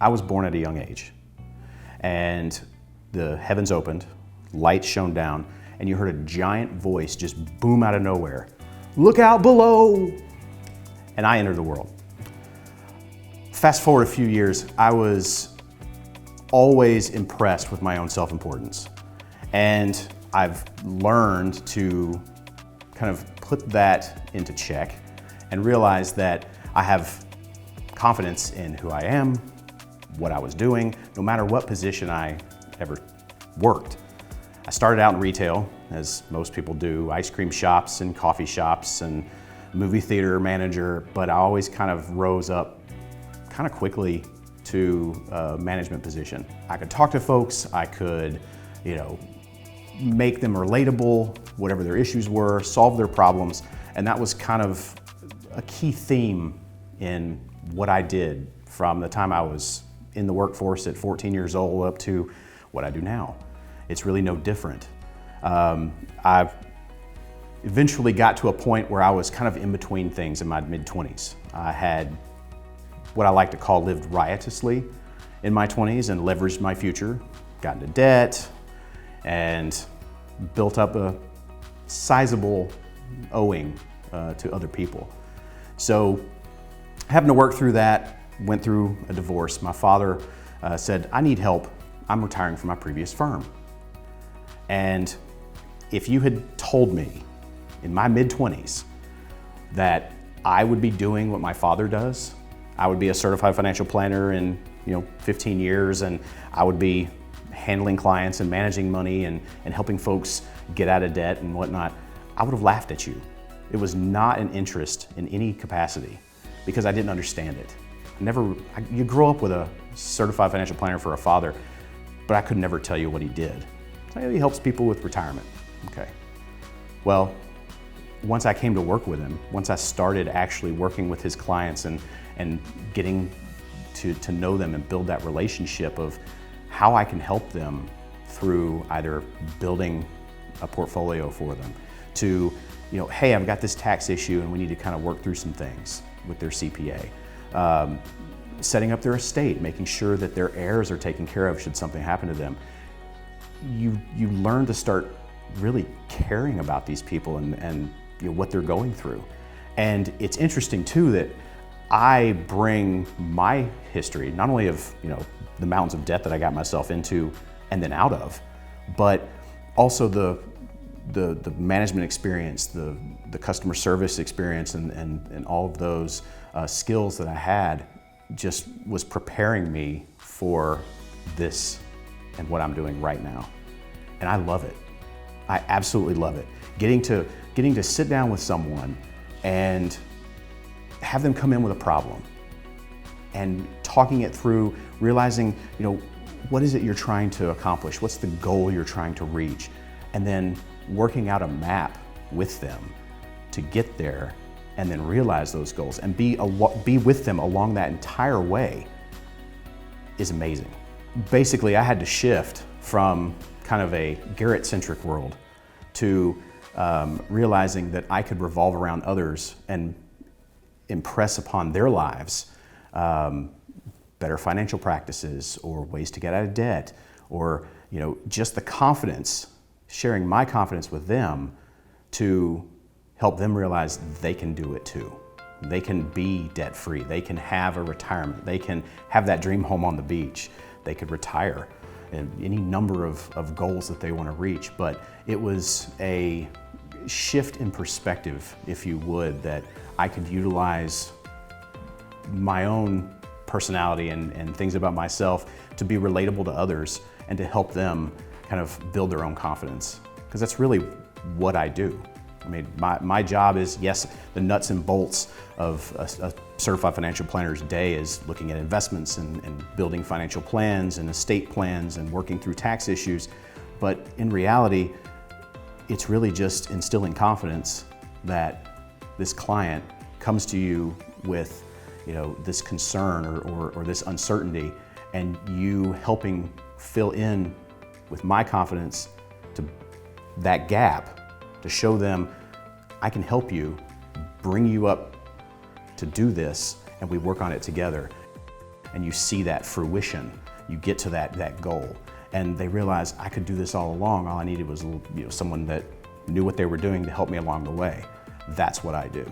I was born at a young age, and the heavens opened, light shone down, and you heard a giant voice just boom out of nowhere. Look out below! And I entered the world. Fast forward a few years, I was always impressed with my own self-importance. And I've learned to kind of put that into check and realize that I have confidence in who I am, what I was doing, no matter what position I ever worked. I started out in retail, as most people do, ice cream shops and coffee shops and movie theater manager, but I always kind of rose up kind of quickly to a management position. I could talk to folks, I could, make them relatable, whatever their issues were, solve their problems, and that was kind of a key theme in what I did from the time I was in the workforce at 14 years old up to what I do now. It's really no different. I've eventually got to a point where I was kind of in between things in my mid-20s. I had what I like to call lived riotously in my 20s and leveraged my future, got into debt, and built up a sizable owing to other people. So having to work through that, went through a divorce. My father said, I need help. I'm retiring from my previous firm. And if you had told me in my mid-20s that I would be doing what my father does, I would be a certified financial planner in 15 years, and I would be handling clients and managing money and helping folks get out of debt and whatnot, I would have laughed at you. It was not an interest in any capacity because I didn't understand it. You grow up with a certified financial planner for a father, but I could never tell you what he did. So he helps people with retirement. Okay. Well, once I came to work with him, once I started actually working with his clients and getting to know them and build that relationship of how I can help them through either building a portfolio for them to, hey, I've got this tax issue and we need to kind of work through some things with their CPA. Setting up their estate, making sure that their heirs are taken care of should something happen to them. You learn to start really caring about these people and what they're going through. And it's interesting too that I bring my history, not only of the mountains of debt that I got myself into and then out of, but also the management experience, the customer service experience, and all of those skills that I had just was preparing me for this and what I'm doing right now. And I love it. I absolutely love it. Getting to sit down with someone and have them come in with a problem and talking it through, realizing, what is it you're trying to accomplish? What's the goal you're trying to reach? And then working out a map with them to get there and then realize those goals and be with them along that entire way is amazing. Basically, I had to shift from kind of a Garrett-centric world to realizing that I could revolve around others and impress upon their lives better financial practices or ways to get out of debt or just the confidence, sharing my confidence with them to help them realize they can do it too. They can be debt-free, they can have a retirement, they can have that dream home on the beach, they could retire, and any number of goals that they want to reach. But it was a shift in perspective, if you would, that I could utilize my own personality and things about myself to be relatable to others and to help them kind of build their own confidence. Because that's really what I do. I mean, my job is, yes, the nuts and bolts of a certified financial planner's day is looking at investments and building financial plans and estate plans and working through tax issues. But in reality, it's really just instilling confidence that this client comes to you with this concern or this uncertainty, and you helping fill in with my confidence to that gap to show them I can help you, bring you up to do this, and we work on it together. and you see that fruition, you get to that goal. And they realize I could do this all along. All I needed was someone that knew what they were doing to help me along the way. That's what I do.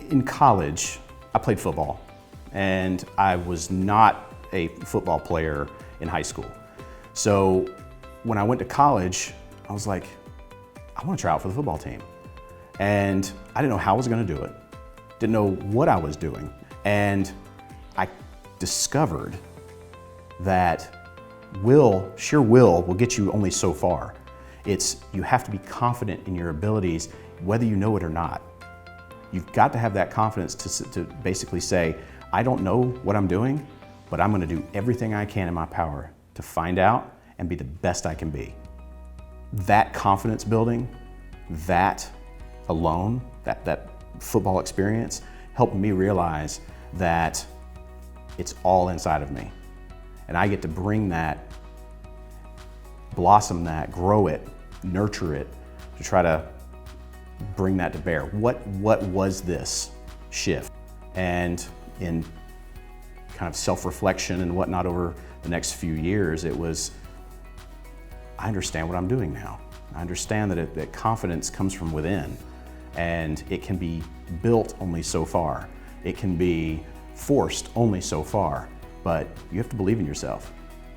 In college, I played football, and I was not a football player in high school. So when I went to college, I was like, I want to try out for the football team. And I didn't know how I was going to do it. Didn't know what I was doing. And I discovered that sheer will get you only so far. You have to be confident in your abilities, whether you know it or not. You've got to have that confidence to basically say, I don't know what I'm doing, but I'm going to do everything I can in my power to find out and be the best I can be. That confidence building, that alone, that football experience helped me realize that it's all inside of me. And I get to bring that, blossom that, grow it, nurture it, to try to bring that to bear. What was this shift? And in kind of self-reflection and whatnot over the next few years, it was, I understand what I'm doing now. I understand that confidence comes from within, and it can be built only so far. It can be forced only so far, but you have to believe in yourself.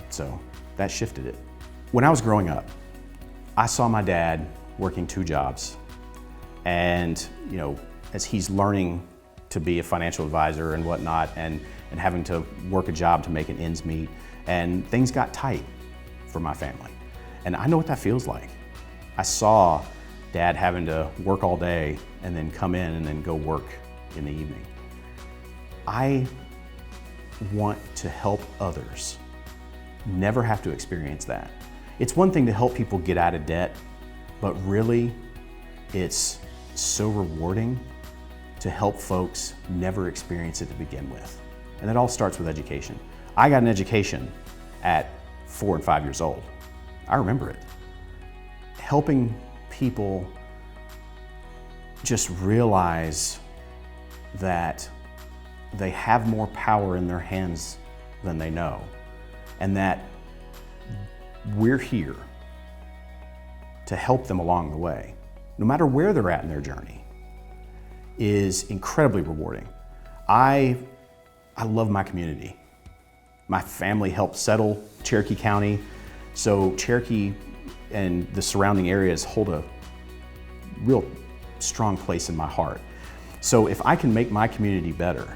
So that shifted it. When I was growing up, I saw my dad working 2 jobs, and as he's learning to be a financial advisor and whatnot, and having to work a job to make ends meet, and things got tight for my family. And I know what that feels like. I saw Dad having to work all day and then come in and then go work in the evening. I want to help others never have to experience that. It's one thing to help people get out of debt, but really it's so rewarding to help folks never experience it to begin with. And it all starts with education. I got an education at 4 and 5 years old. I remember it. Helping people just realize that they have more power in their hands than they know, and that we're here to help them along the way, no matter where they're at in their journey, is incredibly rewarding. I love my community. My family helped settle Cherokee County, so Cherokee and the surrounding areas hold a real strong place in my heart. So if I can make my community better,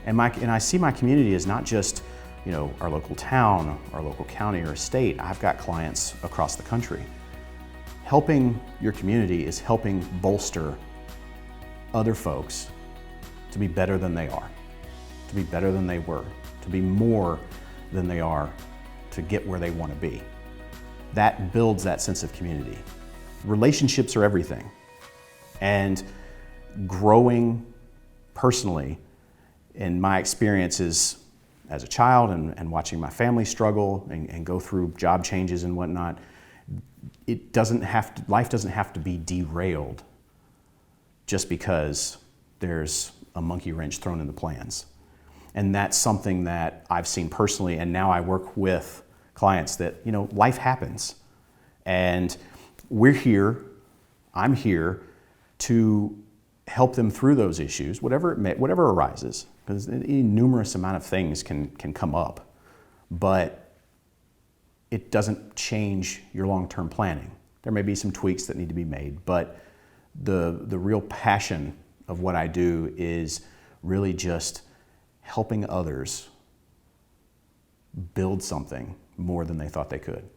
and I see my community as not just our local town, our local county or state. I've got clients across the country. Helping your community is helping bolster other folks to be better than they are, to be better than they were, to be more than they are, to get where they want to be. That builds that sense of community. Relationships are everything. And growing personally, in my experiences as a child and watching my family struggle and go through job changes and whatnot, life doesn't have to be derailed just because there's a monkey wrench thrown in the plans. And that's something that I've seen personally, and now I work with clients that, life happens. And I'm here to help them through those issues, whatever arises, because any numerous amount of things can come up, but it doesn't change your long-term planning. There may be some tweaks that need to be made, but the real passion of what I do is really just helping others build something more than they thought they could.